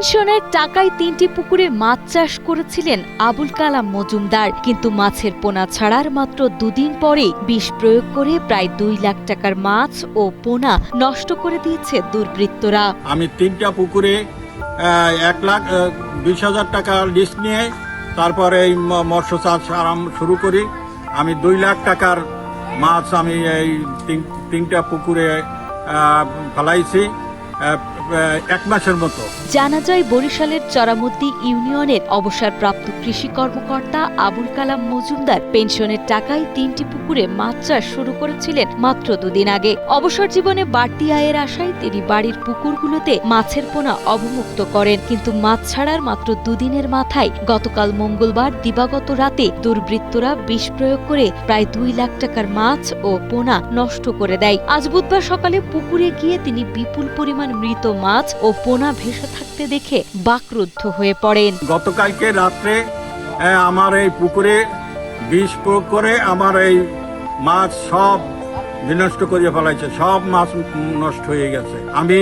পেনশনের টাকায় ৩টি পুকুরে মাছ চাষ করেছিলেন আবুল কালাম মজুমদার, কিন্তু মাছের পোনা ছাড়ার মাত্র দুদিন পরেই বিষ প্রয়োগ করে প্রায় ২ লাখ টাকার মাছ ও পোনা নষ্ট করে দিয়েছে দুর্বৃত্তরা। আমি ৩টা পুকুরে ১,২০,০০০ টাকা লিস্ট নিয়ে তারপরে এই মৎস্য চাষ শুরু করি। আমি ২ লাখ টাকার মাছ আমি এই ৩টা পুকুরে ফেলাইছি ১ মাসের মতো। জানা যায় বরিশালের চরামুদ্দি ইউনিয়নের অবসরপ্রাপ্ত কৃষি কর্মকর্তা আবুল কালাম মজুমদার পেনশনের টাকায় ৩টি পুকুরে মাছ চাষ শুরু করেছিলেন মাত্র দুদিন আগে। অবসর জীবনে বাড়তি আয়ের আশায় তিনি বাড়ির পুকুরগুলোতে মাছের পোনা অবমুক্ত করেন, কিন্তু মাছ ছাড়ার মাত্র দুদিনের মাথায় গতকাল মঙ্গলবার দিবাগত রাতে দুর্বৃত্তরা বিষ প্রয়োগ করে প্রায় ২ লাখ টাকার মাছ ও পোনা নষ্ট করে দেয়। আজ বুধবার সকালে পুকুরে গিয়ে তিনি বিপুল পরিমাণ মৃত মাছ ও পোনা ভেসে থাকতে দেখে বাকরুদ্ধ হয়ে পড়েন। গতকালকে রাত্রে আমার এই পুকুরে বিষ প্রয়োগ করে আমার এই মাছ সব বিনষ্ট করে ফেলাইছে, সব মাছ নষ্ট হয়ে গেছে। আমি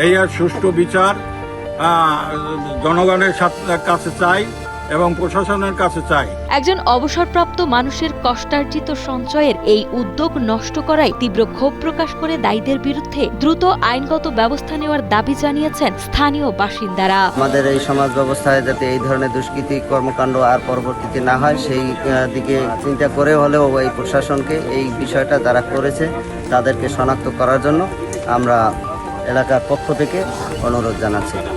এই সুষ্ঠু বিচার জনগণের কাছে চাই এবং প্রশাসনের কাছে চাই। একজন অবসরপ্রাপ্ত মানুষের কষ্টার্জিত সঞ্চয়ের এই উদ্যোগ নষ্ট করায় তীব্র ক্ষোভ প্রকাশ করে দায়ীদের বিরুদ্ধে দ্রুত আইনগত ব্যবস্থা নেওয়ার দাবি জানিয়েছেন স্থানীয় বাসিন্দারা। আমাদের এই সমাজ ব্যবস্থায় যাতে এই ধরনের দুষ্কৃতি কর্মকাণ্ড আর পরবর্তীতে না হয় সেই দিকে চিন্তা করে হলেও এই প্রশাসনকে এই বিষয়টা যারা করেছে তাদেরকে শনাক্ত করার জন্য আমরা এলাকার পক্ষ থেকে অনুরোধ জানাচ্ছি।